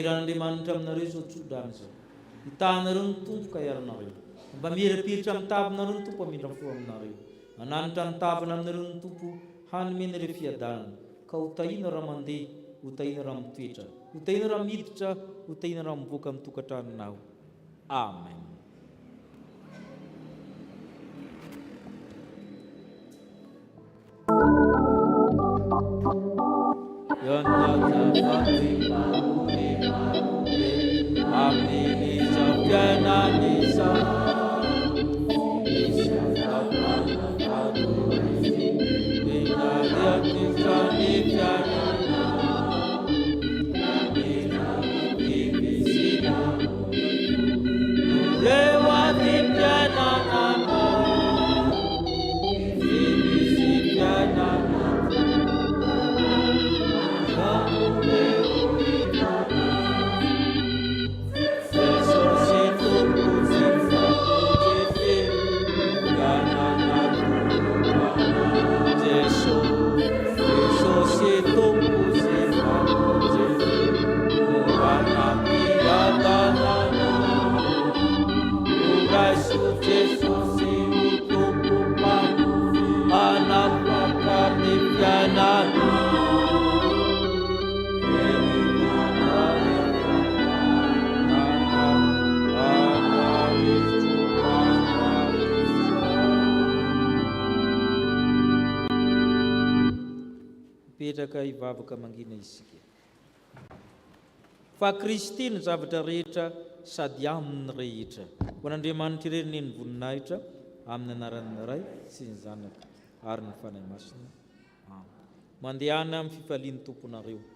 [SPEAKER 1] Iran'Andriamanitra aminareo izao tsodrany izao. Hitanareo ny tompoka iaranareo. Mba mirapiritra amin'ny tavinareo ny tompo amindra fo aminareo. Ananitra ny tavina aminareo ny tompo hanomena ireo fiadanana. Ka hotahina raha mandeha, hotahina raha mitoetra, hotahina raha miditra, hotahina raha miboaka amin'ny tokantranonao. Amen. Petraka hivavaka mangina isika. Fa Kristy ny zavatra rehetra sady aminy rehetra. Ho an'Andriamanitra irery ny voninahitra amin'ny anaran'ny Ray sy ny Zanaka ary ny Fanahy Masina. Mandehana amin'ny fifalian'ny tomponareo.